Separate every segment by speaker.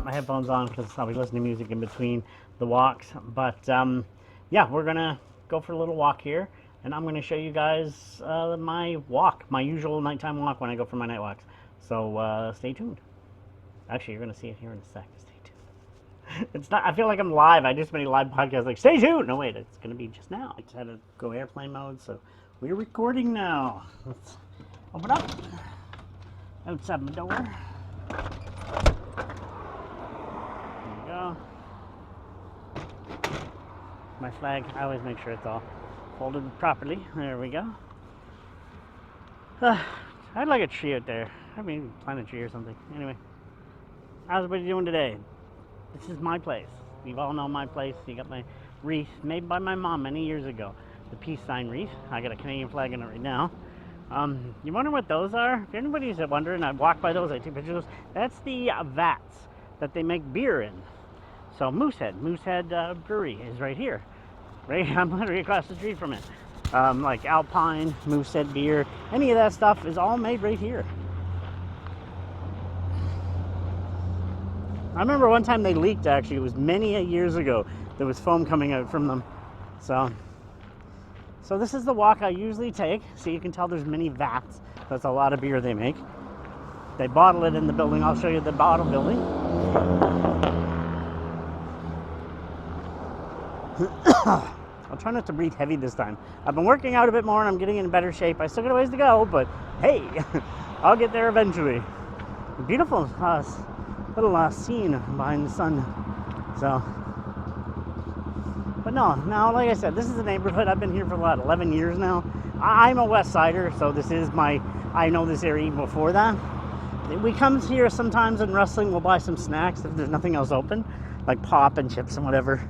Speaker 1: my headphones on because I'll be listening to music in between the walks. But yeah, we're gonna go for a little walk here, and I'm gonna show you guys my walk, my usual nighttime walk when I go for my night walks. So stay tuned. Actually, you're gonna see it here in a sec. Stay tuned. It's not. I feel like I'm live. I just made a live podcast. Like, stay tuned. No, wait. It's gonna be just now. I just had to go airplane mode, so we're recording now. Let's open up. Outside my door. There we go. My flag. I always make sure it's all folded properly. There we go. I'd like a tree out there. I mean, plant a tree or something. Anyway, how's everybody doing today? This is my place. You all know my place. You got my wreath made by my mom many years ago. The peace sign wreath. I got a Canadian flag in it right now. You wonder what those are? If anybody's wondering, I walk by those, I take pictures of those. That's the vats that they make beer in. So Moosehead Brewery is right here. Right, I'm literally across the street from it. Like Alpine, Moosehead beer, any of that stuff is all made right here. I remember one time they leaked, actually. It was many years ago. There was foam coming out from them. So this is the walk I usually take. So you can tell there's many vats. That's a lot of beer they make. They bottle it in the building. I'll show you the bottle building. I'll try not to breathe heavy this time. I've been working out a bit more and I'm getting in better shape. I still got a ways to go, but hey, I'll get there eventually. Beautiful little scene behind the sun. So, but no, now like I said, this is the neighborhood. I've been here for what, 11 years now. I'm a West Sider, so this is I know this area even before that. We come here sometimes in wrestling. We'll buy some snacks if there's nothing else open, like pop and chips and whatever.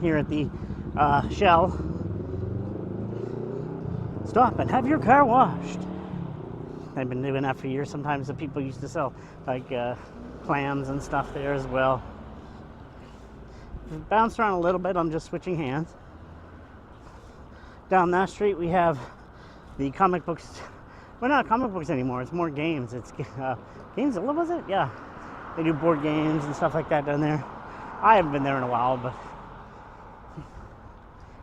Speaker 1: Here at the Shell. Stop and have your car washed. I've been doing that for years. Sometimes the people used to sell like clams and stuff there as well. Bounced around a little bit. I'm just switching hands. Down that street we have the comic books. Well, not comic books anymore. It's more games. It's games. What was it? Yeah, they do board games and stuff like that down there. I haven't been there in a while, but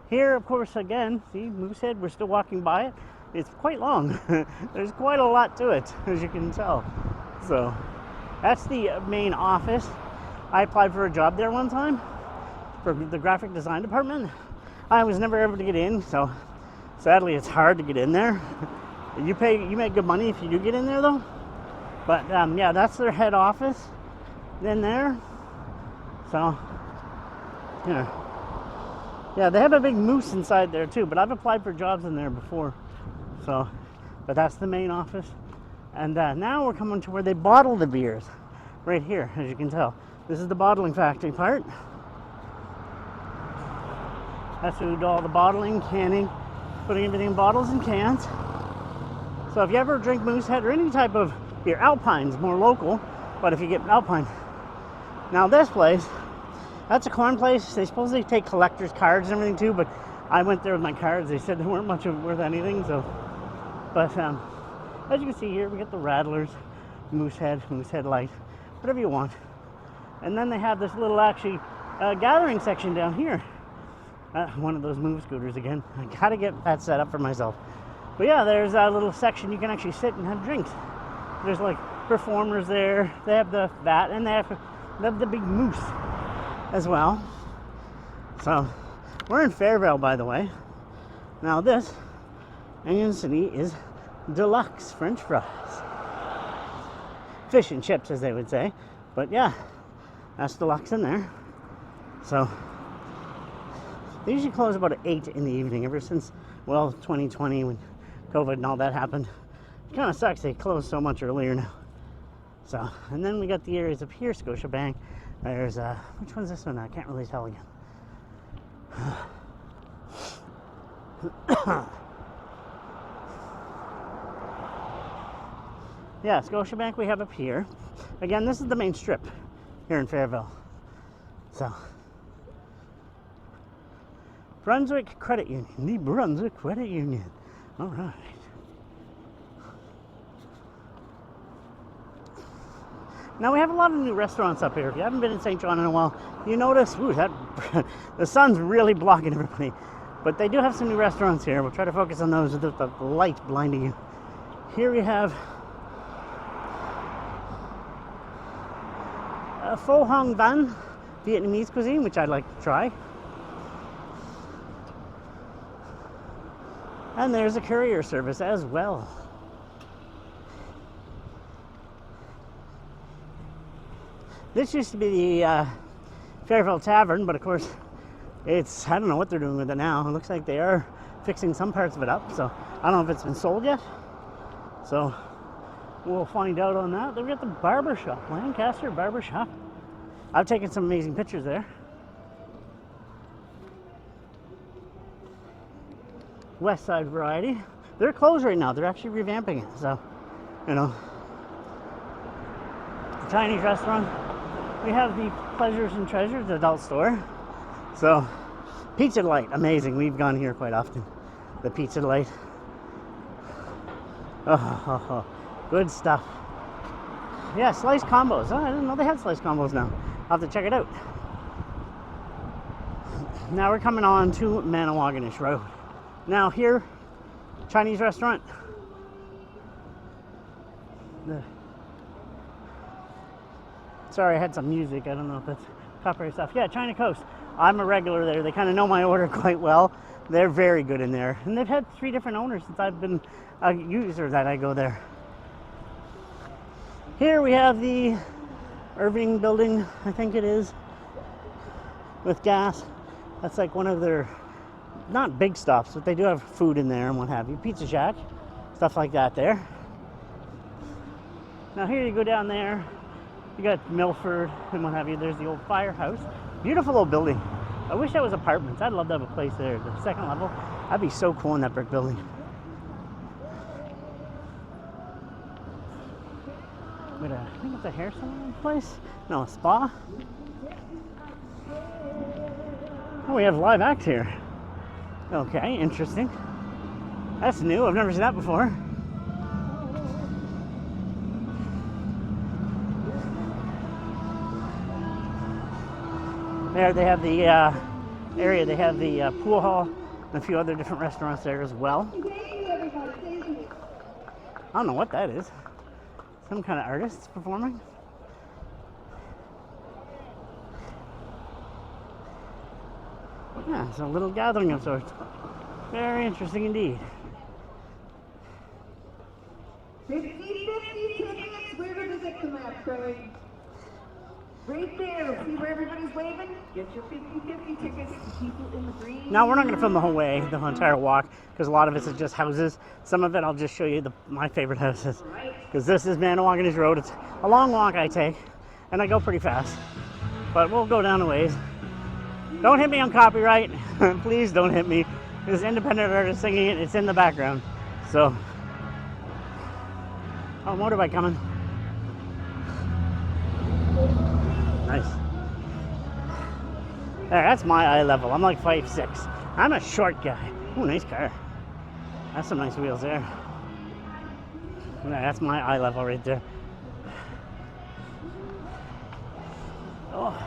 Speaker 1: here, of course, again, see Moosehead. We're still walking by it. It's quite long. There's quite a lot to it, as you can tell. So that's the main office. I applied for a job there one time for the graphic design department. I was never able to get in, so sadly it's hard to get in there. You make good money if you do get in there though. But yeah, that's their head office in there. So yeah, they have a big moose inside there too, but I've applied for jobs in there before. So, but that's the main office. And now we're coming to where they bottle the beers. Right here, as you can tell. This is the bottling factory part. That's where we do all the bottling, canning, putting everything in bottles and cans. So if you ever drink Moosehead or any type of beer, Alpine's more local, but if you get Alpine. Now this place, that's a corn place. They supposedly take collector's cards and everything too, but I went there with my cards. They said they weren't much worth anything, so. But as you can see here, we got the Rattlers, Moosehead Light, whatever you want. And then they have this little actually gathering section down here. One of those move scooters again. I gotta get that set up for myself. But yeah, there's a little section you can actually sit and have drinks. There's like performers there. They have that, and they have the big moose as well. So we're in Fairvale, by the way. Now this Union City is deluxe French fries, fish and chips, as they would say. But yeah, that's deluxe in there. So they usually close about 8 in the evening. Ever since 2020 when COVID and all that happened, it kind of sucks. They close so much earlier now. So, and then we got the areas up here, Scotiabank. There's which one's this one? I can't really tell again. Yeah, Scotiabank we have up here. Again, this is the main strip here in Fairville. So, Brunswick Credit Union, the Brunswick Credit Union. All right. Now we have a lot of new restaurants up here. If you haven't been in St. John in a while, you notice, ooh, that the sun's really blocking everybody. But they do have some new restaurants here. We'll try to focus on those with the light blinding you. Here we have a Pho Hong Van Vietnamese cuisine, which I'd like to try. And there's a courier service as well. This used to be the Fairfield Tavern, but of course it's, I don't know what they're doing with it now. It looks like they are fixing some parts of it up, so I don't know if it's been sold yet. So we'll find out on that. Then we got the barber shop, Lancaster Barber Shop. I've taken some amazing pictures there. West Side Variety. They're closed right now. They're actually revamping it, so, you know. Chinese restaurant. We have the Pleasures and Treasures adult store. So, Pizza Delight, amazing. We've gone here quite often. The Pizza Delight. Oh, good stuff. Yeah, sliced combos. Oh, I didn't know they had sliced combos now. I'll have to check it out. Now we're coming on to Manawaganish Road. Now here, Chinese restaurant. Sorry, I had some music. I don't know if that's copyright stuff. Yeah, China Coast. I'm a regular there. They kind of know my order quite well. They're very good in there. And they've had 3 different owners since I've been a user that I go there. Here we have the Irving building, I think it is, with gas. That's like one of their, not big stops, but they do have food in there and what have you. Pizza Shack, stuff like that there. Now here you go down there. You got Milford and what have you. There's the old firehouse. Beautiful old building. I wish that was apartments. I'd love to have a place there. The second level. That'd be so cool in that brick building. But I think it's a hair salon place. No, a spa. Oh, we have live act here. Okay, interesting. That's new. I've never seen that before. There they have the area, they have the pool hall and a few other different restaurants there as well. I don't know what that is. Some kind of artist performing. Yeah, it's a little gathering of sorts. Very interesting indeed.
Speaker 2: 50 tickets. Where does it come out, Craig? Right there. See where everybody's waving? Get your 50 tickets to people in the green.
Speaker 1: Now, we're not going to film the whole way, the whole entire walk, because a lot of it is just houses. Some of it I'll just show you my favorite houses. Because this is Manawaganish Road. It's a long walk I take, and I go pretty fast. But we'll go down a ways. Don't hit me on copyright. Please don't hit me. There's independent artists singing it. It's in the background. So, oh, motorbike coming. Nice. There, that's my eye level. I'm like 5'6". I'm a short guy. Ooh, nice car. That's some nice wheels there. Yeah, that's my eye level right there. Oh.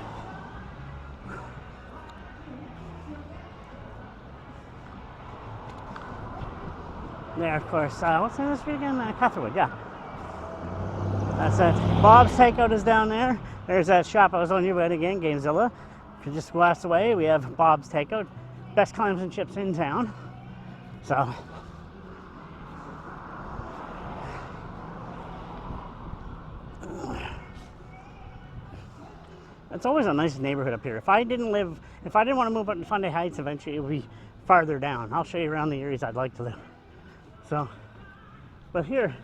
Speaker 1: There, of course. What's in this street again? Catherwood, yeah. That's it. Bob's Takeout is down there. There's that shop I was on you about again, Gamezilla. If you just glass away, we have Bob's Takeout. Best clams and chips in town. So. It's always a nice neighborhood up here. If I didn't want to move up to Fundy Heights, eventually it would be farther down. I'll show you around the areas I'd like to live. So, but here,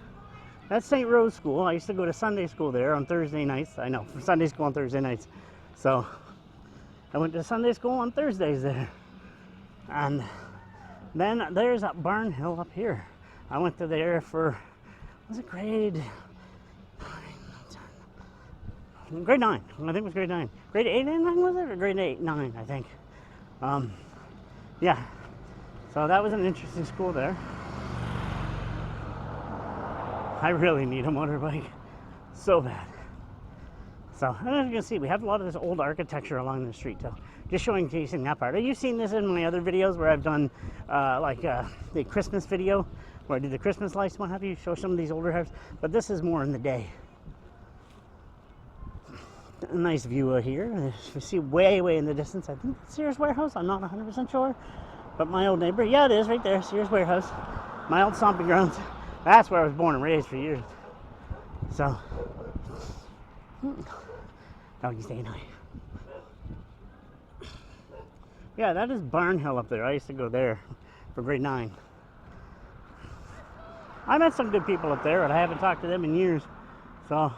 Speaker 1: that's St. Rose School. I used to go to Sunday school there on Thursday nights. I know, for Sunday school on Thursday nights. So, I went to Sunday school on Thursdays there. And then there's that Barn Hill up here. I went to there for, was it grade 9? I think it was grade 9. Grade 8 and 9 was it? Or grade 8, 9, I think. Yeah. So that was an interesting school there. I really need a motorbike. So bad. So, as you can see, we have a lot of this old architecture along the street. So, just showcasing that part. You've seen this in my other videos where I've done the Christmas video, where I did the Christmas lights, what have you, show some of these older houses. But this is more in the day. A nice view of here. You see way in the distance, I think it's Sears Warehouse. I'm not 100% sure. But my old neighbor, yeah, it is right there, Sears Warehouse. My old stomping grounds. That's where I was born and raised for years. So, doggy's saying hi. Yeah, that is Barn Hill up there. I used to go there for grade 9. I met some good people up there, and I haven't talked to them in years. So,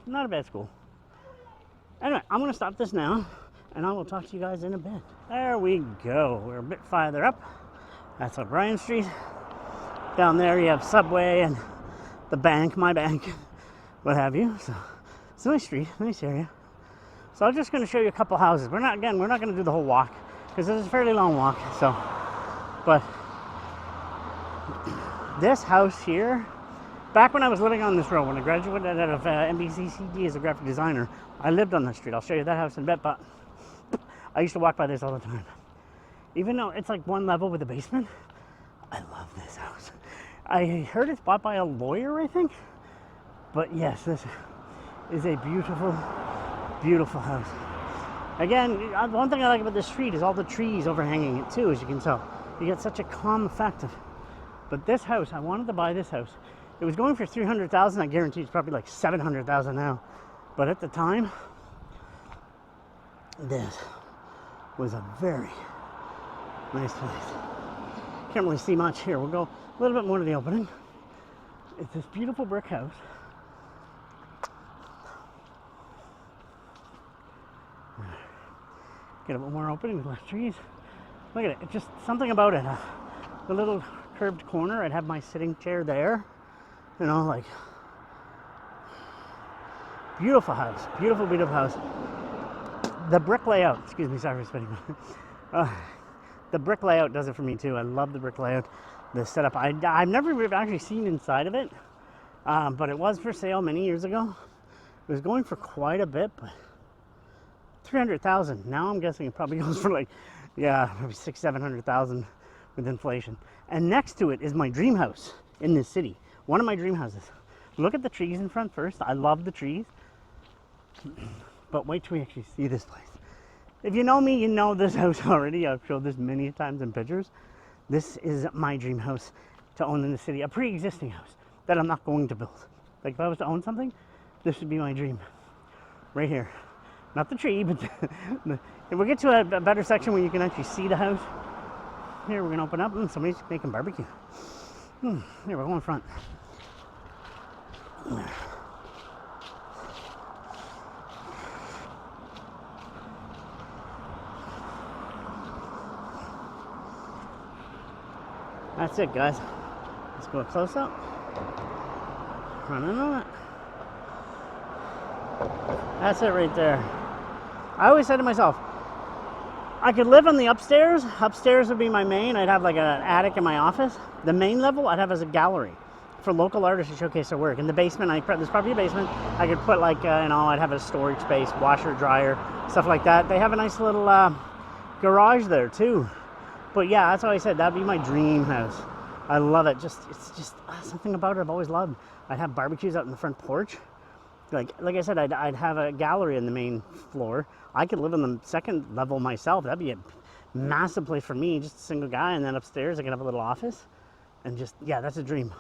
Speaker 1: not a bad school. Anyway, I'm going to stop this now, and I will talk to you guys in a bit. There we go. We're a bit farther up. That's O'Brien Street. Down there you have Subway and the bank, my bank, what have you. So it's a nice street, nice area. So I'm just going to show you a couple houses. We're not going to do the whole walk because it's a fairly long walk. So, but this house here, back when I was living on this road, when I graduated out of NBCCD as a graphic designer, I lived on this street. I'll show you that house in a bit, but I used to walk by this all the time. Even though it's like one level with a basement, I love this house. I heard it's bought by a lawyer, I think. But yes, this is a beautiful, beautiful house. Again, one thing I like about this street is all the trees overhanging it too, as you can tell. You get such a calm effect of. But this house, I wanted to buy this house. It was going for $300,000. I guarantee it's probably like $700,000 now. But at the time, this was a very nice place. Can't really see much here. We'll go a little bit more to the opening. It's this beautiful brick house. Get a bit more opening with less trees. Look at it. It's just something about it. The little curved corner. I'd have my sitting chair there. You know, like beautiful house. Beautiful, beautiful house. The brick layout. Excuse me. Sorry for spitting. The brick layout does it for me too. I love the brick layout. The setup. I've never actually seen inside of it, but it was for sale many years ago. It was going for quite a bit, but $300,000. Now I'm guessing it probably goes for like, yeah, maybe $600,000-$700,000 with inflation. And next to it is my dream house in this city. One of my dream houses. Look at the trees in front first. I love the trees. But wait till we actually see this place. If you know me, you know this house already. I've showed this many times in pictures. This is my dream house to own in the city. A pre-existing house that I'm not going to build. Like if I was to own something, this would be my dream. Right here. Not the tree, but if we get to a better section where you can actually see the house. Here we're going to open up and somebody's making barbecue. Here, we're going front. That's it, guys. Let's go close up. Running on it. That's it right there. I always said to myself, I could live on the upstairs. Upstairs would be my main. I'd have like an attic in my office. The main level I'd have as a gallery for local artists to showcase their work. In the basement, there's probably a basement. I could put like, I'd have a storage space, washer, dryer, stuff like that. They have a nice little garage there too. But yeah, that's what I said. That'd be my dream house. I love it. It's just something about it I've always loved. I'd have barbecues out in the front porch. Like I said, I'd have a gallery in the main floor. I could live on the second level myself. That'd be a massive place for me, just a single guy. And then upstairs, I could have a little office. And just, yeah, that's a dream.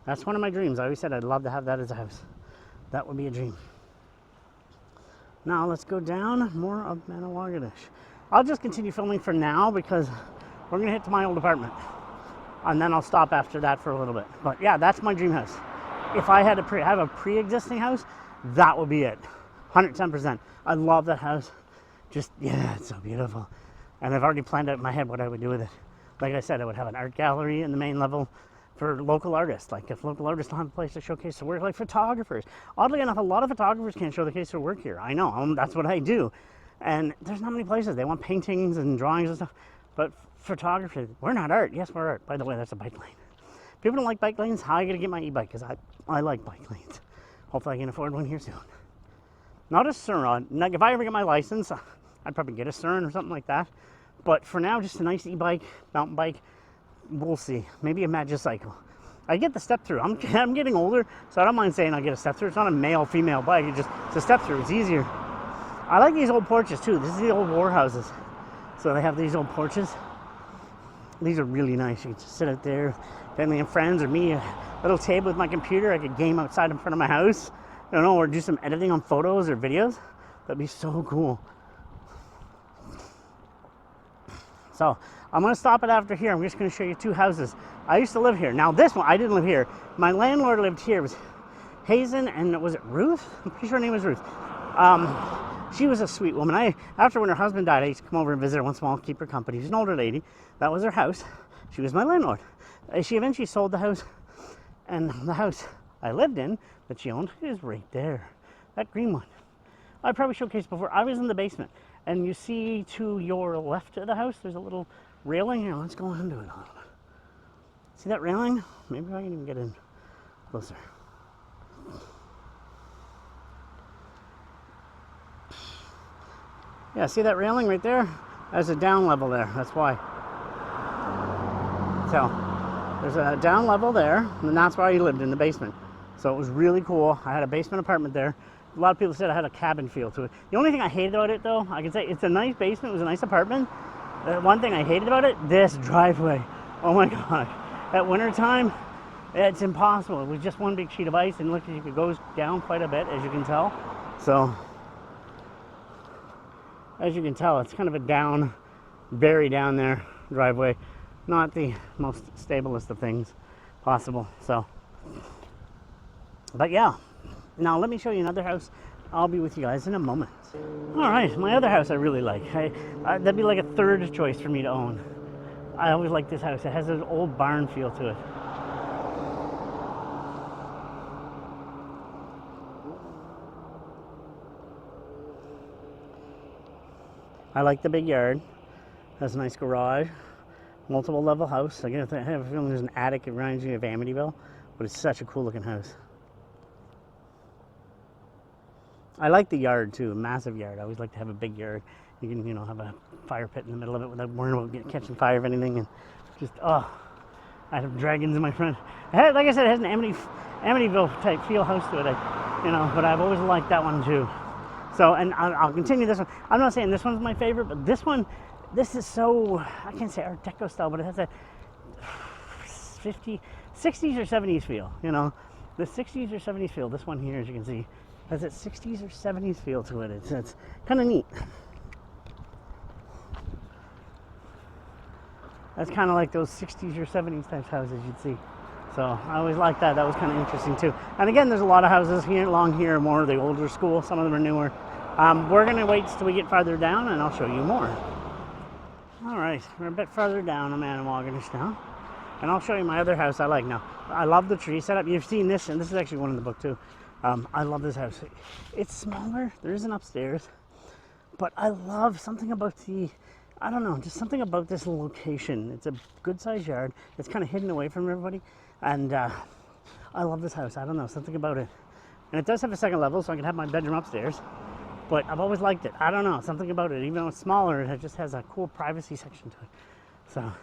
Speaker 1: That's one of my dreams. I always said I'd love to have that as a house. That would be a dream. Now let's go down more of Manawagadish. I'll just continue filming for now because we're going to hit to my old apartment. And then I'll stop after that for a little bit. But yeah, that's my dream house. If I had to have a pre-existing house, that would be it. 110%. I love that house. Just, yeah, it's so beautiful. And I've already planned out in my head what I would do with it. Like I said, I would have an art gallery in the main level for local artists. Like if local artists don't have a place to showcase their work, like photographers. Oddly enough, a lot of photographers can't showcase their work here. I know, that's what I do. And there's not many places. They want paintings and drawings and stuff. But photography, we're not art. Yes, we're art. By the way, that's a bike lane. People don't like bike lanes. How are you going to get my e-bike? Because I like bike lanes. Hopefully I can afford one here soon. Not a Suron. Like if I ever get my license, I'd probably get a Suron or something like that. But for now, just a nice e-bike, mountain bike. We'll see. Maybe a Magicycle. I get the step through. I'm getting older, so I don't mind saying I get a step through. It's not a male-female bike. It's a step through. It's easier. I like these old porches too. This is the old war houses. So they have these old porches. These are really nice. You can just sit out there, family and friends, or me, a little table with my computer. I could game outside in front of my house. I don't know, or do some editing on photos or videos. That'd be so cool. So I'm gonna stop it after here. I'm just gonna show you 2 houses. I used to live here. Now this one, I didn't live here. My landlord lived here. It was Hazen, and was it Ruth? I'm pretty sure her name was Ruth. She was a sweet woman. After when her husband died, I used to come over and visit her once in a while, keep her company. She's an older lady. That was her house. She was my landlord. She eventually sold the house, and the house I lived in that she owned is right there. That green one. I probably showcased before. I was in the basement, and you see to your left of the house, there's a little railing here. Let's go into it a little bit. See that railing? Maybe I can even get in closer. Yeah, see that railing right there? There's a down level there, that's why. So, there's a down level there, and that's where I lived, in the basement. So it was really cool. I had a basement apartment there. A lot of people said I had a cabin feel to it. The only thing I hated about it, though, I can say it's a nice basement, it was a nice apartment. One thing I hated about it, this driveway. Oh my God. At winter time, it's impossible. It was just one big sheet of ice, and look, it goes down quite a bit, as you can tell. So, as you can tell, it's kind of a down, very down there driveway. Not the most stablest of things possible. So, but yeah. Now let me show you another house. I'll be with you guys in a moment. All right, my other house I really like. That'd be like a third choice for me to own. I always like this house. It has an old barn feel to it. I like the big yard. Has a nice garage, multiple level house. I have a feeling there's an attic. It reminds me of Amityville, but it's such a cool looking house. I like the yard too, a massive yard. I always like to have a big yard. You can, have a fire pit in the middle of it without worrying about catching fire of anything, and just, I have dragons in my front. Like I said, it has an Amityville type feel house to it, but I've always liked that one too. So, and I'll continue this one. I'm not saying this one's my favorite, but this is so, I can't say Art Deco style, but it has a 60s or 70s feel, the 60s or 70s feel. This one here, as you can see, has that 60s or 70s feel to it. It's kind of neat. That's kind of like those 60s or 70s type houses you'd see. So I always liked that. That was kind of interesting too. And again, there's a lot of houses here along here, more of the older school. Some of them are newer. We're going to wait till we get farther down, and I'll show you more. All right, we're a bit farther down on Manawagonish now, and I'll show you my other house I like. Now, I love the tree setup. You've seen this, and this is actually one in the book too. I love this house. It's smaller. There is an upstairs, but I love something about I don't know, just something about this location. It's a good sized yard. It's kind of hidden away from everybody, and I love this house. I don't know, something about it. And it does have a second level, so I can have my bedroom upstairs. But I've always liked it. I don't know, something about it. Even though it's smaller, it just has a cool privacy section to it. So,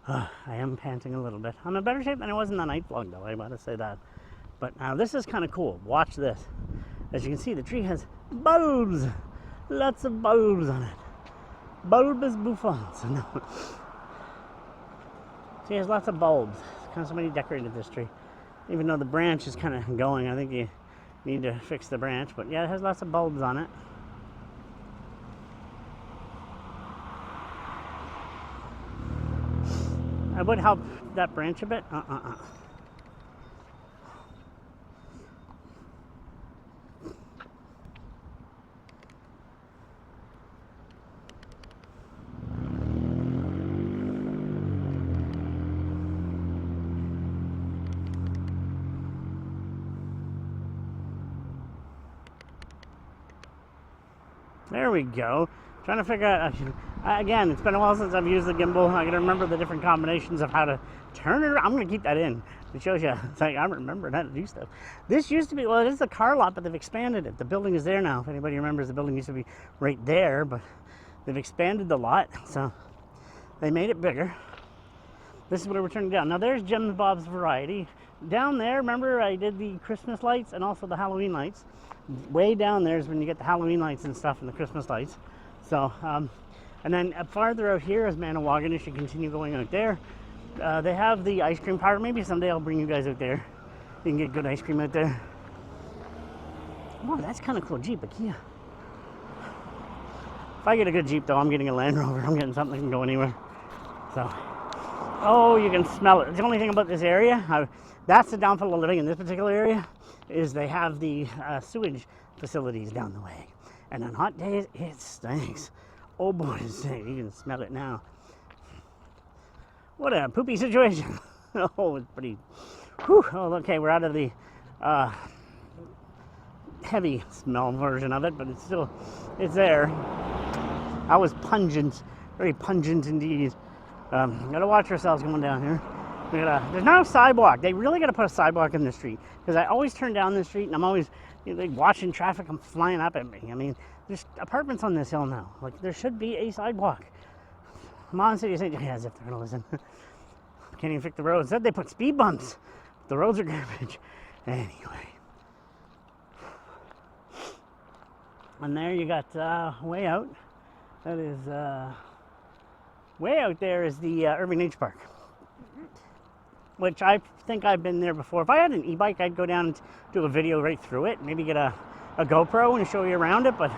Speaker 1: I am panting a little bit. I'm in better shape than I was in the night vlog, though. I gotta say that. But now this is kind of cool. Watch this. As you can see, the tree has bulbs. Lots of bulbs on it. Bulbous bouffants. See, it has lots of bulbs. Kind of somebody decorated this tree. Even though the branch is kind of going, I think you need to fix the branch. But yeah, it has lots of bulbs on it. I would help that branch a bit. There we go. Trying to figure out, again, it's been a while since I've used the gimbal. I gotta remember the different combinations of how to turn it around. I'm gonna keep that in. It shows you, it's like, I'm remembering how to do stuff. This used to be, well, it is the car lot, but they've expanded it. The building is there now. If anybody remembers, the building used to be right there, but they've expanded the lot, so they made it bigger. This is where we're turning down. Now there's Jim Bob's Variety. Down there, remember I did the Christmas lights and also the Halloween lights. Way down there is when you get the Halloween lights and stuff and the Christmas lights. So, and then farther out here is Manawagan. You should continue going out there. They have the ice cream parlor. Maybe someday I'll bring you guys out there. You can get good ice cream out there. Oh, that's kind of cool. Jeep, a Kia. If I get a good Jeep though, I'm getting a Land Rover. I'm getting something that can go anywhere. So, oh, you can smell it. The only thing about this area, that's the downfall of living in this particular area, is they have the sewage facilities down the way. And on hot days, it stinks. Oh boy, it stinks. You can smell it now. What a poopy situation. Oh, it's pretty... Whew. Oh, okay, we're out of the heavy smell version of it, but it's still... It's there. That was pungent. Very pungent indeed. Gotta watch ourselves going down here. There's no sidewalk. They really gotta put a sidewalk in the street. Because I always turn down the street and I'm always like watching traffic come flying up at me. I mean, there's apartments on this hill now. Like, there should be a sidewalk. Mon City St. Yeah, as if they're gonna listen. Can't even fix the roads. Said they put speed bumps. The roads are garbage. Anyway. And there you got way out. That is way out there is the Irving Nature Park, which I think I've been there before. If I had an e-bike, I'd go down and do a video right through it. Maybe get a GoPro and show you around it. But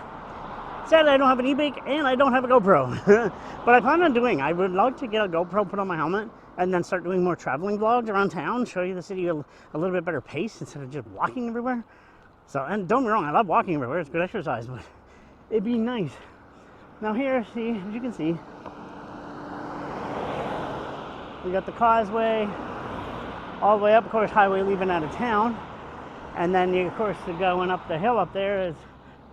Speaker 1: sadly, I don't have an e-bike and I don't have a GoPro. But I plan on doing. I would love to get a GoPro, put on my helmet, and then start doing more traveling vlogs around town, show you the city a little bit better pace instead of just walking everywhere. So, and don't get me wrong, I love walking everywhere. It's good exercise, but it'd be nice. Now here, see, as you can see, we got the causeway all the way up, of course, highway leaving out of town. And then, you, of course, going up the hill up there is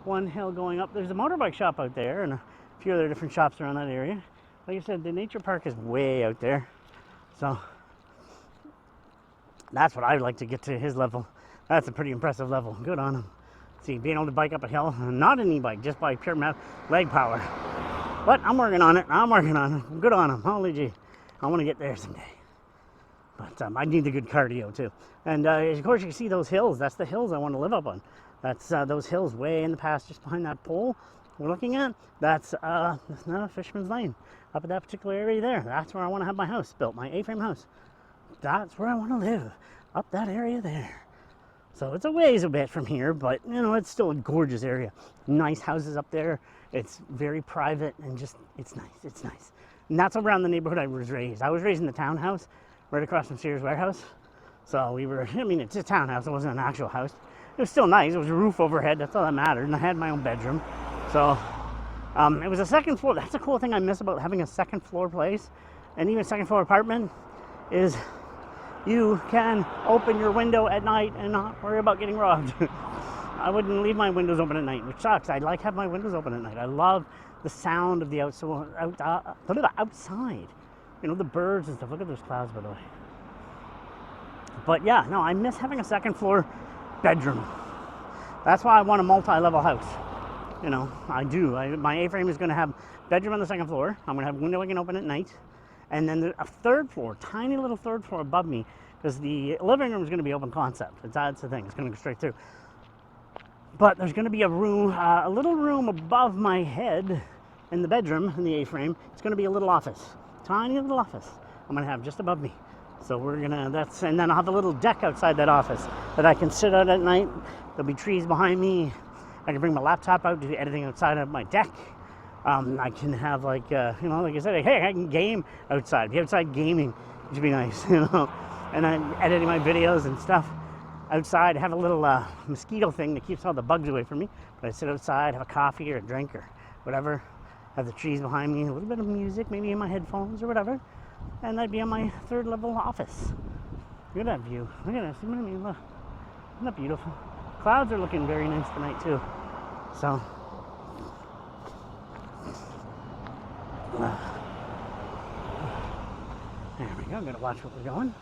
Speaker 1: one hill going up. There's a motorbike shop out there and a few other different shops around that area. Like I said, the nature park is way out there. So, that's what I'd like to get to his level. That's a pretty impressive level. Good on him. See, being able to bike up a hill, not an e-bike, just by pure leg power. But I'm working on it. I'm working on it. Good on him. Holy gee. I want to get there someday. But I need the good cardio too. And of course you can see those hills. That's the hills I want to live up on. That's those hills way in the past, just behind that pole we're looking at. That's not Fisherman's Lane. Up at that particular area there. That's where I want to have my house built, my A-frame house. That's where I want to live. Up that area there. So it's a ways a bit from here, but you know, it's still a gorgeous area. Nice houses up there. It's very private and just, it's nice. It's nice. And that's around the neighborhood I was raised. I was raised in the townhouse, right across from Sears Warehouse. So we were, I mean, it's a townhouse. It wasn't an actual house. It was still nice. It was a roof overhead. That's all that mattered. And I had my own bedroom. So it was a second floor. That's a cool thing I miss about having a second floor place and even a second floor apartment is you can open your window at night and not worry about getting robbed. I wouldn't leave my windows open at night, which sucks. I like having my windows open at night. I love the sound of the outside. You know, the birds and stuff. Look at those clouds, by the way. But yeah, no, I miss having a second floor bedroom. That's why I want a multi-level house. You know, I do. My A-frame is going to have bedroom on the second floor. I'm going to have a window I can open at night. And then a third floor, tiny little third floor above me, because the living room is going to be open concept. That's the thing. It's going to go straight through. But there's going to be a room, a little room above my head in the bedroom, in the A-frame. It's going to be a little office. Tiny little office I'm going to have just above me. So we're going to, and then I'll have a little deck outside that office that I can sit out at night. There'll be trees behind me. I can bring my laptop out, do editing outside of my deck. I can have like, you know, like I said, hey, I can game outside. Be outside gaming, which would be nice, you know. And I'm editing my videos and stuff outside. I have a little mosquito thing that keeps all the bugs away from me. But I sit outside, have a coffee or a drink or whatever. Have the trees behind me, a little bit of music, maybe in my headphones or whatever. And I'd be on my third level office. Look at that view. Look at that. See what I mean? Look. Isn't that beautiful? Clouds are looking very nice tonight too. So There we go. I'm gonna watch where we're going.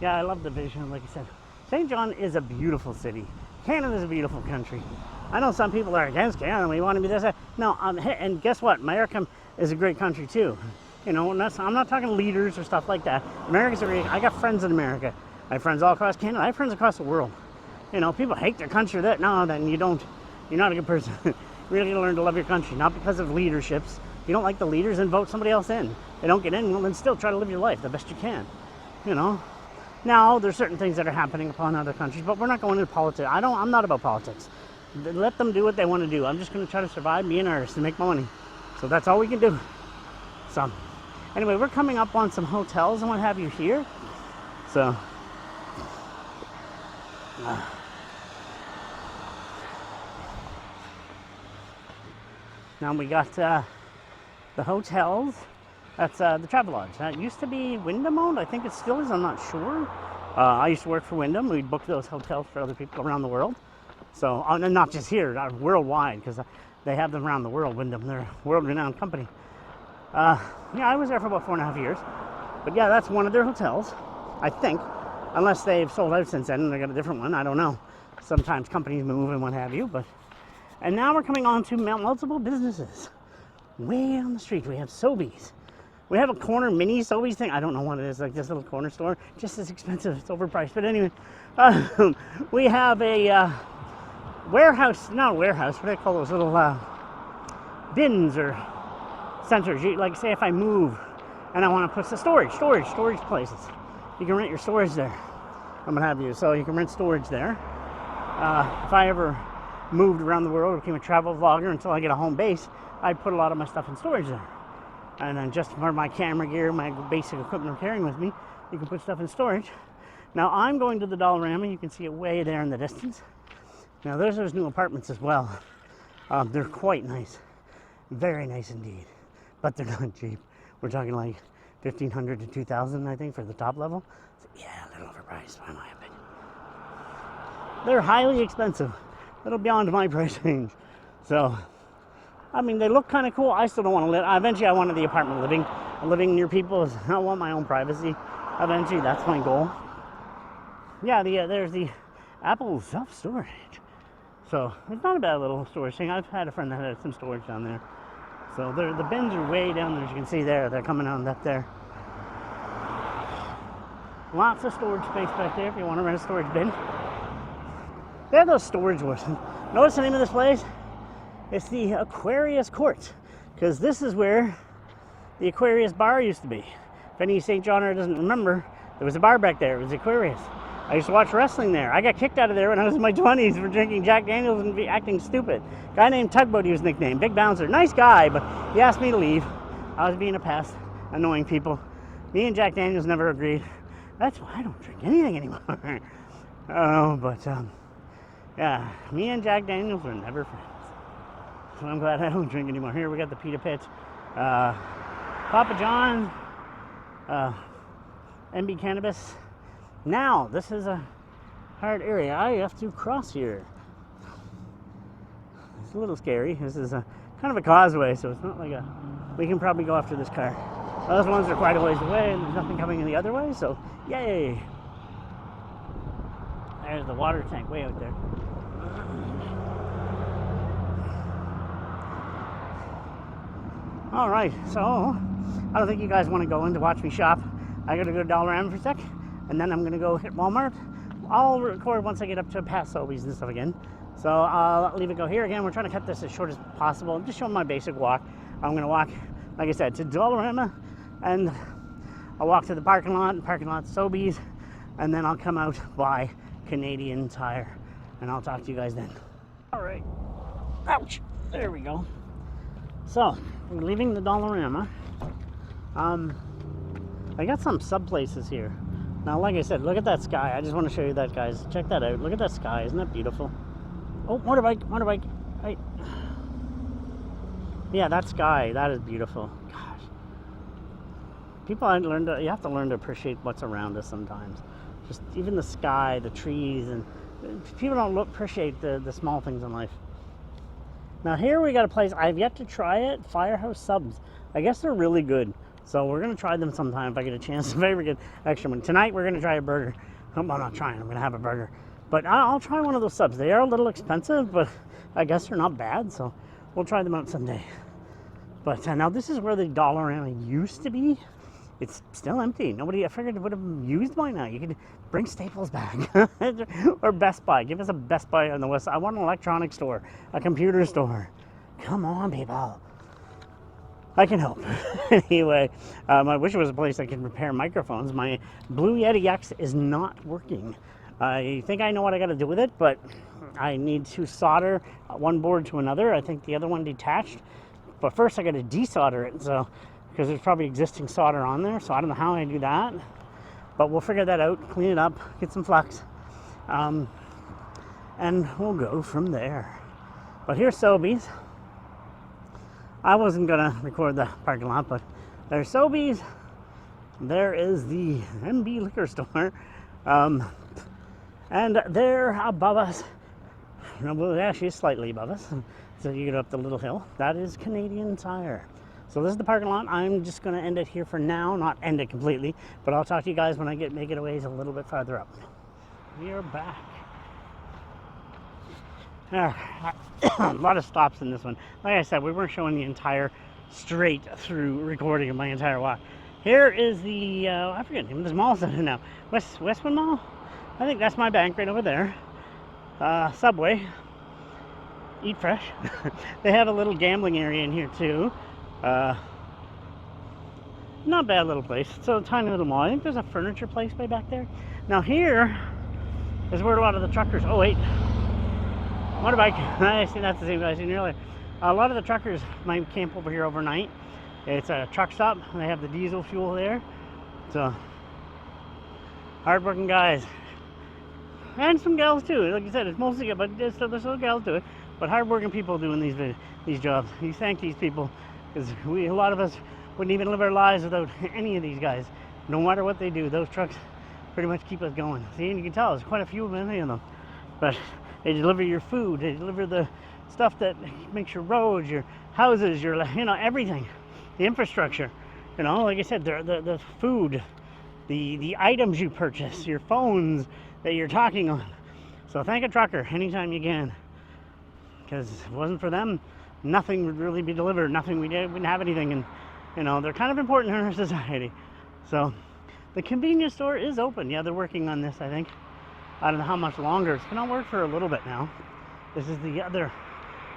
Speaker 1: Yeah, I love the vision. Like I said, St. John is a beautiful city. Canada's a beautiful country. I know some people are against Canada. We want to be this. No, and guess what? America is a great country too. You know, and I'm not talking leaders or stuff like that. America's a great. I got friends in America. I have friends all across Canada. I have friends across the world. You know, people hate their country. That no, then you don't. You're not a good person. Really learn to love your country, not because of leaderships. If you don't like the leaders, then vote somebody else in. If they don't get in, well, then still try to live your life the best you can. You know. Now, there's certain things that are happening upon other countries, but we're not going into politics. I'm not about politics. Let them do what they want to do. I'm just going to try to survive, be an artist, and make money. So that's all we can do. So, anyway, we're coming up on some hotels and what have you here. So, now we got the hotels. That's the Travelodge. That used to be Wyndham owned. I think it still is. I'm not sure. I used to work for Wyndham. We'd book those hotels for other people around the world. So, and not just here, worldwide, because they have them around the world. Wyndham, they're a world-renowned company. Yeah, I was there for about 4.5 years. But yeah, that's one of their hotels, I think. Unless they've sold out since then and they got a different one. I don't know. Sometimes companies move and what have you. And now we're coming on to multiple businesses. Way down the street, we have Sobeys. We have a corner mini Sobeys thing. I don't know what it is, like this little corner store. Just as expensive, it's overpriced. But anyway, we have a warehouse, not a warehouse, what do they call those little bins or centers? Like say if I move and I want to put the storage places. You can rent your storage there. I'm gonna have you, so you can rent storage there. If I ever moved around the world, became a travel vlogger until I get a home base, I'd put a lot of my stuff in storage there. And then just for my camera gear, my basic equipment I'm carrying with me, you can put stuff in storage. Now I'm going to the Dollarama. You can see it way there in the distance. Now there's those new apartments as well. They're quite nice. Very nice indeed. But they're not cheap. We're talking like $1,500 to $2,000, I think, for the top level. So, yeah, a little overpriced, in my opinion. They're highly expensive. A little beyond my price range. So, I mean, they look kind of cool. I still don't want to live. Eventually, I wanted the apartment living near people. I want my own privacy. Eventually, that's my goal. Yeah, there's the Apple self-storage. So it's not a bad little storage thing. I've had a friend that had some storage down there. So the bins are way down there, as you can see there. They're coming on up there. Lots of storage space back there if you want to rent a storage bin. They have those storage wars. Notice the name of this place? It's the Aquarius Court, because this is where the Aquarius bar used to be. If any St. Johner doesn't remember, there was a bar back there. It was Aquarius. I used to watch wrestling there. I got kicked out of there when I was in my 20s for drinking Jack Daniels and acting stupid. Guy named Tugboat, he was nicknamed. Big bouncer. Nice guy, but he asked me to leave. I was being a pest, annoying people. Me and Jack Daniels never agreed. That's why I don't drink anything anymore. Yeah, me and Jack Daniels were never friends. So I'm glad I don't drink anymore. Here we got the Pita Pit, Papa John's, MB Cannabis. Now, this is a hard area. I have to cross here. It's a little scary. This is a kind of a causeway, so it's not like we can probably go after this car. Those ones are quite a ways away, and there's nothing coming in the other way, so yay! There's the water tank way out there. All right, so I don't think you guys want to go in to watch me shop. I gotta go to Dollarama for a sec, and then I'm gonna go hit Walmart. I'll record once I get up to past Sobeys and stuff again. So I'll leave it go here again. We're trying to cut this as short as possible. I'm just showing my basic walk. I'm gonna walk, like I said, to Dollarama, and I'll walk to the parking lot Sobeys, and then I'll come out by Canadian Tire, and I'll talk to you guys then. All right. Ouch. There we go. So, we're leaving the Dollarama. I got some sub places here. Now, like I said, look at that sky. I just want to show you that, guys. Check that out. Look at that sky. Isn't that beautiful? Oh, motorbike. Right. Yeah, that sky. That is beautiful. Gosh. You have to learn to appreciate what's around us sometimes. Just even the sky, the trees, and people don't appreciate the small things in life. Now here we got a place, I've yet to try it, Firehouse Subs. I guess they're really good. So we're gonna try them sometime if I get a chance. If I ever get extra one. Tonight we're gonna try a burger. I'm not trying, I'm gonna have a burger. But I'll try one of those subs. They are a little expensive, but I guess they're not bad, so we'll try them out someday. But now this is where the Dollarama used to be. It's still empty. Nobody, I figured it would have been used by now. You could bring Staples back. Or Best Buy. Give us a Best Buy on the west side. I want an electronics store, a computer store. Come on, people. I can help. Anyway, I wish it was a place I could repair microphones. My Blue Yeti X is not working. I think I know what I got to do with it, but I need to solder one board to another. I think the other one detached. But first I got to desolder it, so because there's probably existing solder on there, so I don't know how I do that. But we'll figure that out, clean it up, get some flux, and we'll go from there. But here's Sobeys. I wasn't gonna record the parking lot, but there's Sobeys. There is the MB liquor store, and there above us, well, actually slightly above us, so you get up the little hill, that is Canadian Tire. So this is the parking lot. I'm just gonna end it here for now, not end it completely, but I'll talk to you guys when I make it a ways a little bit farther up. We are back. A lot of stops in this one. Like I said, we weren't showing the entire straight through recording of my entire walk. Here is the, I forget the name of this mall center now. Westwood Mall? I think that's my bank right over there. Subway. Eat Fresh. They have a little gambling area in here too. Not bad little place. It's a tiny little mall. I think there's a furniture place way back there. Now here is where a lot of the truckers, oh wait. Motorbike. I see, that's the same guy I seen earlier. A lot of the truckers might camp over here overnight. It's a truck stop. They have the diesel fuel there. So, hard-working guys. And some gals too. Like you said, it's mostly good, but there's still gals to it. But hard-working people doing these jobs. You thank these people, because a lot of us wouldn't even live our lives without any of these guys. No matter what they do, those trucks pretty much keep us going. See, and you can tell there's quite a few of them. But they deliver your food. They deliver the stuff that makes your roads, your houses, your, everything. The infrastructure. Like I said, the food, the items you purchase, your phones that you're talking on. So thank a trucker anytime you can. Because if it wasn't for them, nothing would really be delivered. We wouldn't have anything. And, they're kind of important in our society. So the convenience store is open. Yeah, they're working on this, I think. I don't know how much longer. It's been on work for a little bit now. This is the other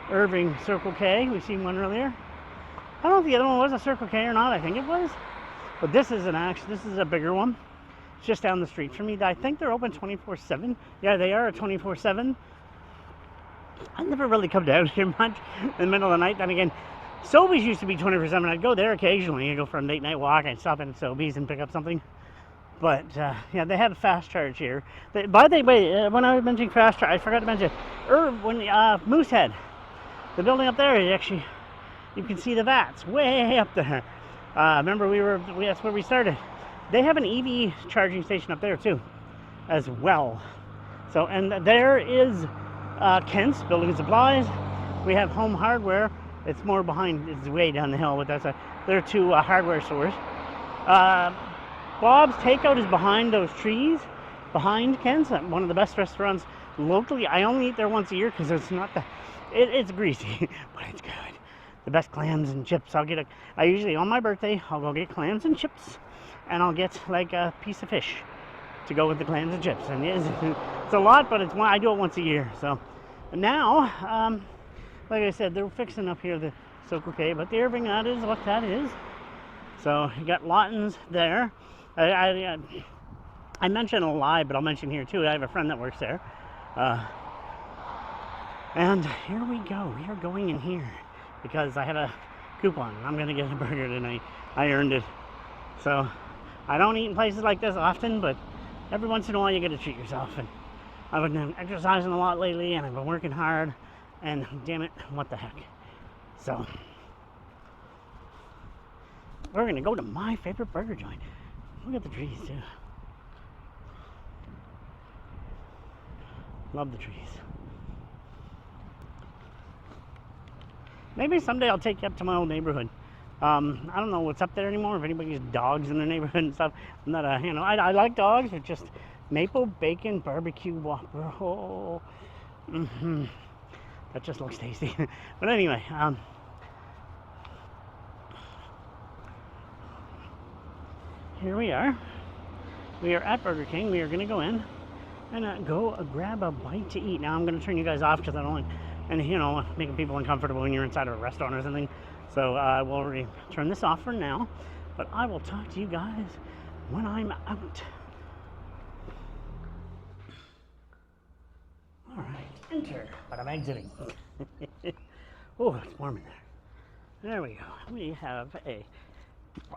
Speaker 1: Irving Circle K. We've seen one earlier. I don't know if the other one was a Circle K or not. I think it was. But this is a bigger one. It's just down the street from me. I think they're open 24/7. Yeah, they are 24/7. I never really come down here much in the middle of the night. Then again, Sobeys used to be 24/7. I'd go there occasionally. I'd go for a late night walk. I'd stop in at Sobeys and pick up something. But, yeah, they have a fast charge here. By the way, when I was mentioning fast charge, I forgot to mention, Moosehead, the building up there, you can see the vats way up there. Remember, that's where we started. They have an EV charging station up there, too, as well. So, and there is Kent's Building Supplies. We have Home Hardware. It's more behind, it's way down the hill, but there are two hardware stores. Bob's Takeout is behind those trees, behind Ken's, one of the best restaurants locally. I only eat there once a year because it's not it's greasy, but it's good. The best clams and chips. I usually, on my birthday, I'll go get clams and chips, and I'll get like a piece of fish to go with the clams and chips. And it's a lot, but I do it once a year. So now, like I said, they're fixing up here the Circle K, but the Irving, that is what that is. So you got Lawton's there. I mentioned a lie, but I'll mention here too. I have a friend that works there. And here we go. We are going in here because I have a coupon. I'm going to get a burger tonight. I earned it. So I don't eat in places like this often, but every once in a while you got to treat yourself. And I've been exercising a lot lately, and I've been working hard. And damn it, what the heck. So we're going to go to my favorite burger joint. Look at the trees, too. Love the trees. Maybe someday I'll take you up to my old neighborhood. I don't know what's up there anymore. If anybody's dogs in the neighborhood and stuff, I'm not a, I like dogs. It's just maple bacon barbecue Whopper. Oh, that just looks tasty. But anyway, here we are. We are at Burger King. We are going to go in and go grab a bite to eat. Now I'm going to turn you guys off because I don't like, and making people uncomfortable when you're inside of a restaurant or something. So I will turn this off for now, but I will talk to you guys when I'm out. All right, enter, but I'm exiting. Oh, it's warm in there. There we go. We have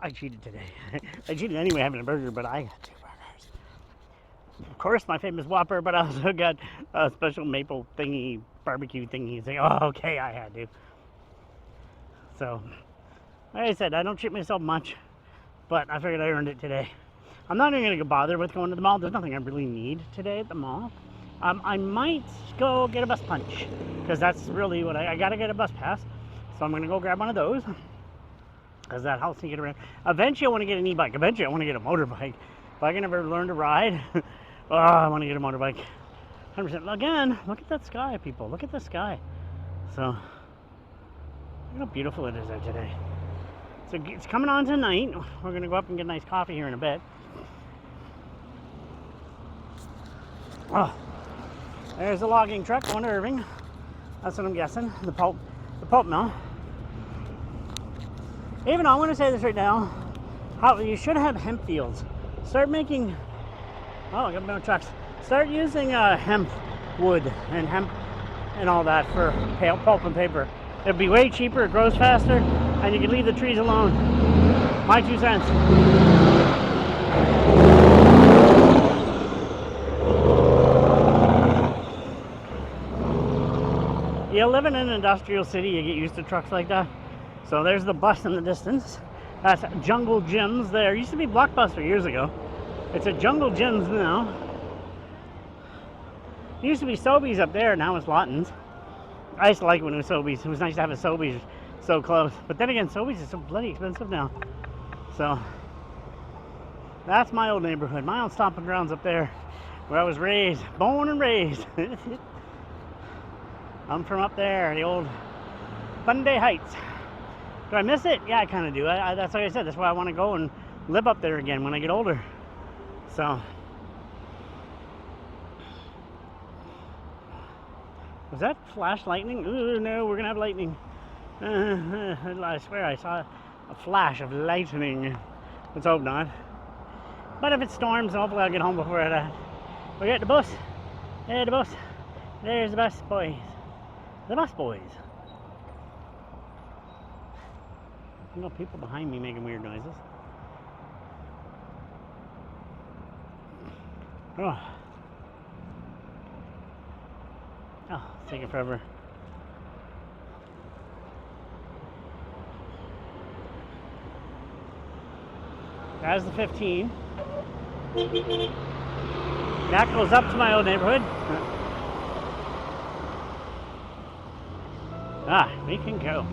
Speaker 1: I cheated today. I cheated anyway having a burger, but I got 2 burgers. Of course, my famous Whopper, but I also got a special maple thingy, barbecue thingy. It's like, oh, okay, I had to. So, like I said, I don't treat myself much, but I figured I earned it today. I'm not even going to bother with going to the mall. There's nothing I really need today at the mall. I might go get a bus punch, because that's really what I got to get a bus pass. So I'm going to go grab one of those, because that helps me get around. Eventually, I want to get an e-bike. Eventually, I want to get a motorbike. If I can ever learn to ride, oh, I want to get a motorbike. 100%. Again, look at that sky, people. Look at the sky. So, look how beautiful it is out today. So it's coming on tonight. We're going to go up and get a nice coffee here in a bit. Oh, there's a logging truck going to Irving. That's what I'm guessing. The pulp mill. Even though I want to say this right now, how you should have hemp fields. Start making. Oh, I got no trucks. Start using hemp wood and hemp and all that for pulp and paper. It'd be way cheaper, it grows faster, and you can leave the trees alone. My 2 cents. You live in an industrial city, you get used to trucks like that. So there's the bus in the distance. That's Jungle Gyms there. It used to be Blockbuster years ago. It's a Jungle Gyms now. It used to be Sobeys up there, now it's Lawton's. I used to like when it was Sobeys. It was nice to have a Sobeys so close. But then again, Sobeys is so bloody expensive now. So, that's my old neighborhood. My old stomping grounds up there where I was raised. Born and raised. I'm from up there, the old Funday Heights. Do I miss it? Yeah, I kind of do. That's like I said. That's why I want to go and live up there again when I get older. So, was that flash lightning? Ooh, no, we're gonna have lightning. I swear I saw a flash of lightning. Let's hope not. But if it storms, hopefully I'll get home before that. We got the bus. Hey, the bus. There's the bus boys. The bus boys. You know, people behind me making weird noises. Oh, it's taking forever. There's the 15. That goes up to my old neighborhood. We can go.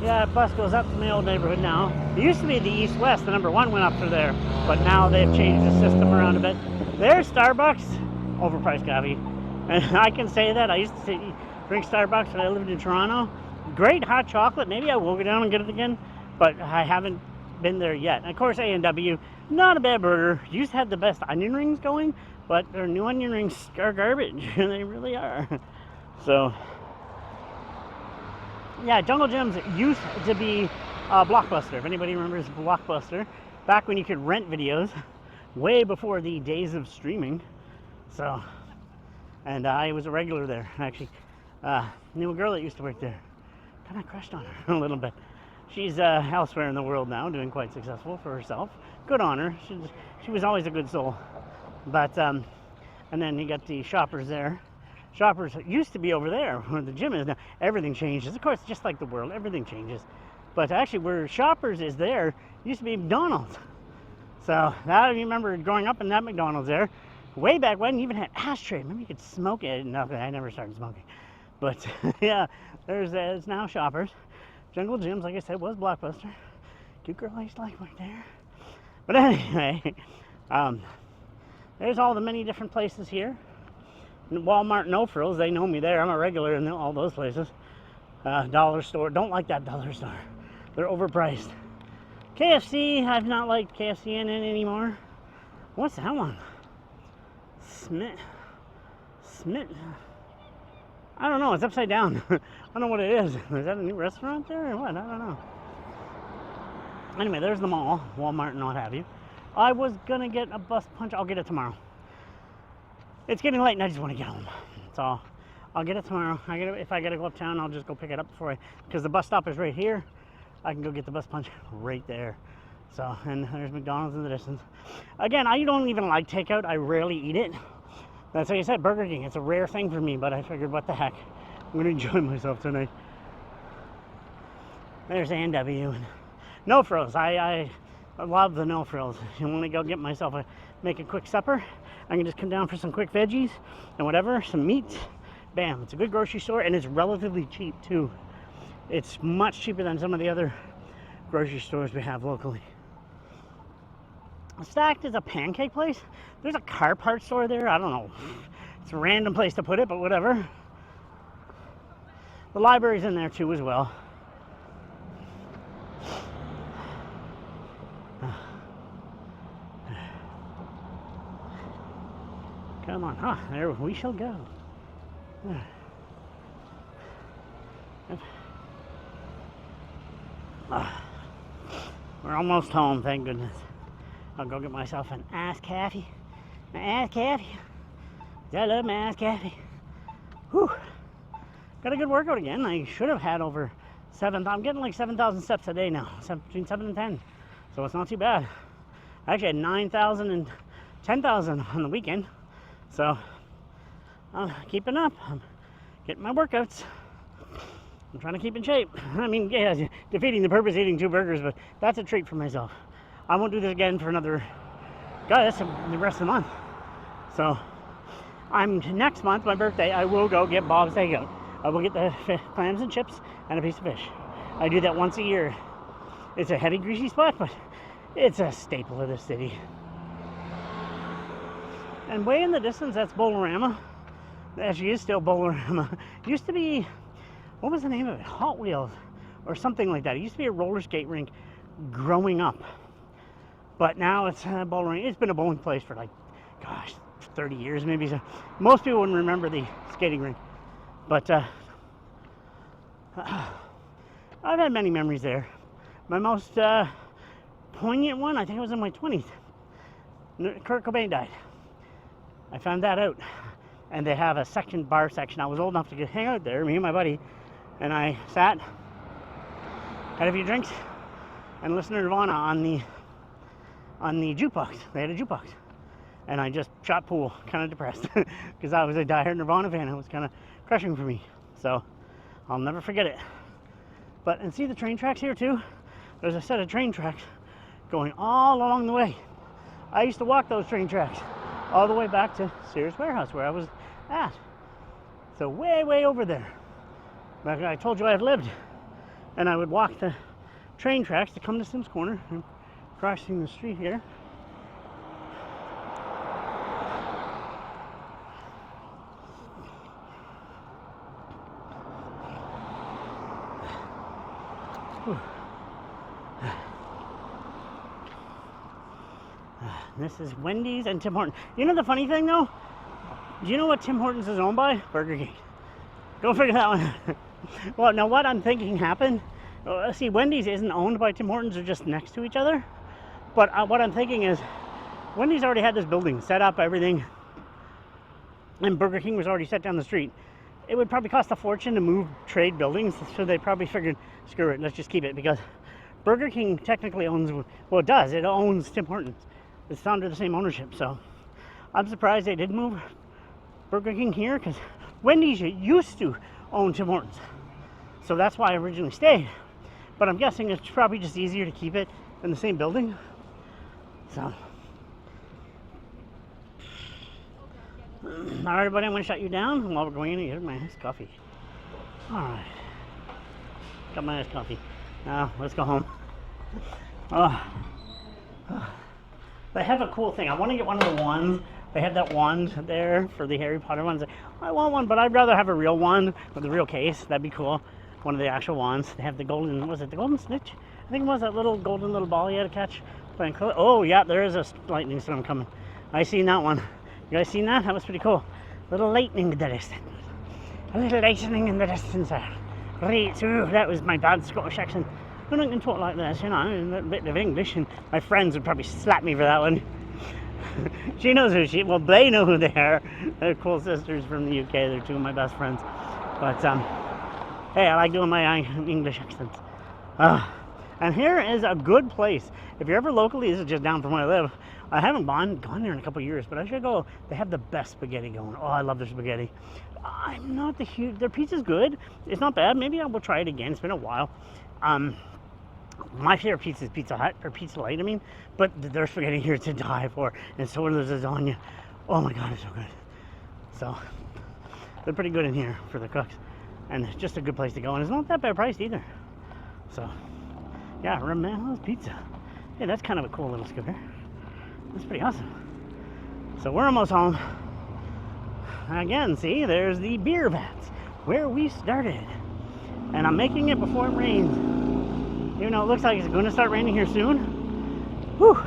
Speaker 1: Yeah, bus goes up to my old neighborhood now. It used to be the east-west, the number 1 went up through there, but now they've changed the system around a bit. There's Starbucks, overpriced coffee. And I can say that. I used to drink Starbucks when I lived in Toronto. Great hot chocolate. Maybe I will go down and get it again, but I haven't been there yet. And of course, A&W, not a bad burger. Used to have the best onion rings going, but their new onion rings are garbage. They really are. So, yeah, Jungle Gyms used to be Blockbuster. If anybody remembers Blockbuster, back when you could rent videos, way before the days of streaming. So, and I was a regular there, actually. Knew a girl that used to work there. Kind of crushed on her a little bit. She's elsewhere in the world now, doing quite successful for herself. Good on her. She was always a good soul. But, and then you got the Shoppers there. Shoppers used to be over there where the gym is now. Everything changes. Of course, just like the world, everything changes. But actually, where Shoppers is there, used to be McDonald's. So, I remember growing up in that McDonald's there. Way back when, you even had ashtray. Remember, you could smoke it. No, I never started smoking. But, yeah, there's now Shoppers. Jungle Gyms, like I said, was Blockbuster. Cute girl I used to like right there. But anyway, there's all the many different places here. Walmart, No Frills, they know me there. I'm a regular in all those places. Dollar store, don't like that dollar store. They're overpriced. KFC, I've not liked KFC in it anymore. What's that one? Smith. I don't know, it's upside down. I don't know what it is. Is that a new restaurant there or what? I don't know. Anyway, there's the mall, Walmart and what have you. I was gonna get a bus punch. I'll get it tomorrow. It's getting late and I just want to get home. So I'll get it tomorrow. If I gotta go uptown, I'll just go pick it up because the bus stop is right here. I can go get the bus punch right there. So, and there's McDonald's in the distance. Again, I don't even like takeout. I rarely eat it. That's like I said, Burger King. It's a rare thing for me, but I figured, what the heck? I'm going to enjoy myself tonight. There's A&W. And No Frills. I love the No Frills. You want to go get myself make a quick supper? I can just come down for some quick veggies and whatever, some meat. Bam. It's a good grocery store, and it's relatively cheap, too. It's much cheaper than some of the other grocery stores we have locally. Stacked is a pancake place. There's a car part store there. I don't know. It's a random place to put it, but whatever. The library's in there too as well. Come on. There we shall go. We're almost home, thank goodness. I'll go get myself an iced coffee. An iced coffee. I love my iced coffee. Whew. Got a good workout again. I should have had over 7,000. I'm getting like 7,000 steps a day now. Between 7 and 10. So it's not too bad. I actually had 9,000 and 10,000 on the weekend. So I'm keeping up. I'm getting my workouts. I'm trying to keep in shape. I mean, yeah, defeating the purpose eating 2 burgers, but that's a treat for myself. I won't do this again for another, that's the rest of the month. So, next month, my birthday, I will go get Bob's Takeout. I will get the clams and chips and a piece of fish. I do that once a year. It's a heavy, greasy spot, but it's a staple of the city. And way in the distance, that's Bolorama. Actually, is still Bolorama. It used to be, what was the name of it? Hot Wheels or something like that. It used to be a roller skate rink growing up. But now it's a bowling. It's been a bowling place for 30 years maybe. So most people wouldn't remember the skating rink. But I've had many memories there. My most poignant one, I think it was in my 20s. Kurt Cobain died. I found that out. And they have a bar section. I was old enough to hang out there, me and my buddy. And I sat, had a few drinks, and listened to Nirvana on the jukebox. They had a jukebox. And I just shot pool, kind of depressed, because I was a diehard Nirvana fan. It was kind of crushing for me. So I'll never forget it. And see the train tracks here too? There's a set of train tracks going all along the way. I used to walk those train tracks all the way back to Sears Warehouse where I was at. So way over there. Like I told you, I've lived. And I would walk the train tracks to come to Sims Corner. I'm crossing the street here. This is Wendy's and Tim Hortons. You know the funny thing though? Do you know what Tim Hortons is owned by? Burger King. Go figure that one out. Well, now what I'm thinking happened, see, Wendy's isn't owned by Tim Hortons, they're just next to each other. But what I'm thinking is, Wendy's already had this building set up, everything, and Burger King was already set down the street. It would probably cost a fortune to move trade buildings, so they probably figured, screw it, let's just keep it, because Burger King technically owns, well it does, it owns Tim Hortons. It's under the same ownership, so I'm surprised they didn't move Burger King here, because Wendy's used to own Tim Hortons. So that's why I originally stayed. But I'm guessing it's probably just easier to keep it in the same building. So. Alright, everybody, I'm going to shut you down while we're going in and get my iced coffee. Alright. got my iced coffee. Now, let's go home. Oh. They have a cool thing. I want to get one of the wands. They have that wand there for the Harry Potter ones. I want one, but I'd rather have a real one with a real case. That'd be cool. One of the actual wands. They have the golden, was it the golden snitch? I think it was that little golden little ball you had to catch. Oh, yeah, there is a lightning storm coming. I seen that one. You guys seen that? That was pretty cool. Little lightning in the distance. A little lightning in the distance there. Right, so that was my bad Scottish accent. I'm not going to talk like this, you know, a bit of English, and my friends would probably slap me for that one. She knows who well, they know who they are. They're cool sisters from the UK. They're two of my best friends. But, hey, I like doing my English accents. And here is a good place. If you're ever locally, this is just down from where I live. I haven't gone there in a couple of years, but I should go. They have the best spaghetti going. Oh, I love their spaghetti. I'm not the huge, their pizza's good. It's not bad. Maybe I will try it again. It's been a while. My favorite pizza is Pizza Hut, or Pizza Light, I mean, but their spaghetti here to die for, and so is the lasagna. Oh my god, it's so good. So, they're pretty good in here for the cooks, and it's just a good place to go, and it's not that bad priced either. So, yeah, Romano's Pizza. Hey, that's kind of a cool little scooter. That's pretty awesome. So we're almost home. Again, see, there's the beer vats, where we started. And I'm making it before it rains. Even though it looks like it's going to start raining here soon. Whew.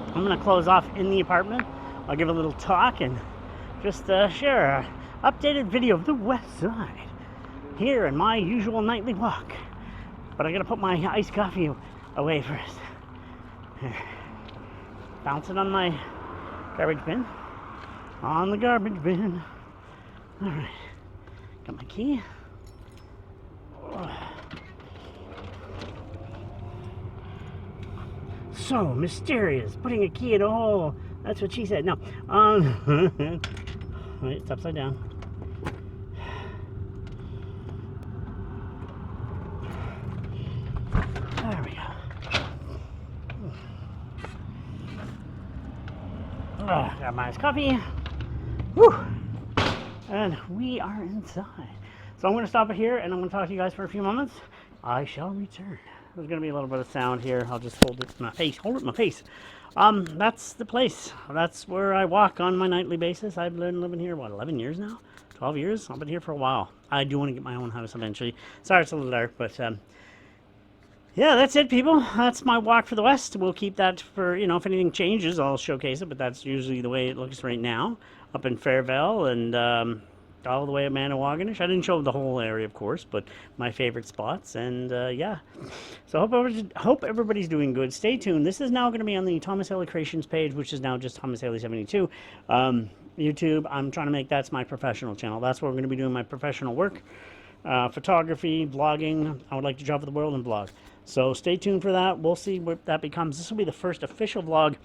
Speaker 1: I'm going to close off in the apartment. I'll give a little talk and just share an updated video of the west side. Here in my usual nightly walk. But I got to put my iced coffee away first. Here. Bounce it on my garbage bin. On the garbage bin. Alright. Got my key. So mysterious, putting a key in a hole. That's what she said. No, wait, it's upside down. There we go. Got my iced coffee. Whew. And we are inside. So I'm going to stop it here, and I'm going to talk to you guys for a few moments. I shall return. There's going to be a little bit of sound here. I'll just hold it to my face. Hold it to my face. That's the place. That's where I walk on my nightly basis. I've been living here, what, 11 years now? 12 years? I've been here for a while. I do want to get my own house eventually. Sorry it's a little dark, but yeah, that's it, people. That's my walk for the West. We'll keep that for, you know, if anything changes, I'll showcase it, but that's usually the way it looks right now. Up in Fairvale and all the way at Manawagonish. I didn't show the whole area, of course, but my favorite spots. And yeah, so hope everybody's doing good. Stay tuned. This is now going to be on the Thomas Haley Creations page, which is now just Thomas Haley 72. YouTube, I'm trying to make that's my professional channel. That's where we're going to be doing my professional work. Photography, vlogging. I would like to travel the world and vlog. So stay tuned for that. We'll see what that becomes. This will be the first official vlog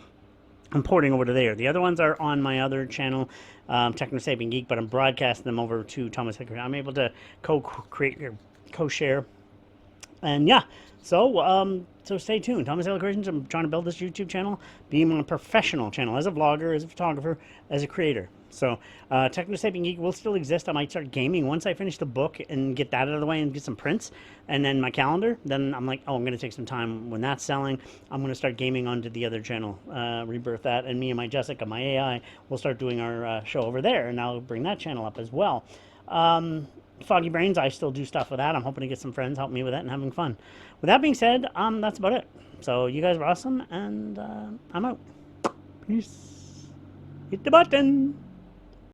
Speaker 1: I'm porting over to there. The other ones are on my other channel, Techno Sapien Geek, but I'm broadcasting them over to Thomas Haley. I'm able to co-create or co-share. And yeah, so stay tuned. Thomas Haley Creations, I'm trying to build this YouTube channel, being on a professional channel, as a vlogger, as a photographer, as a creator. So Techno Sapien Geek will still exist. I might start gaming once I finish the book and get that out of the way and get some prints. And then my calendar, then I'm like, oh, I'm going to take some time when that's selling. I'm going to start gaming onto the other channel, rebirth that. And me and my Jessica, my AI, will start doing our show over there. And I'll bring that channel up as well. Foggy Brains, I still do stuff with that. I'm hoping to get some friends help me with that and having fun. With that being said, that's about it. So you guys are awesome, and I'm out. Peace. Hit the button.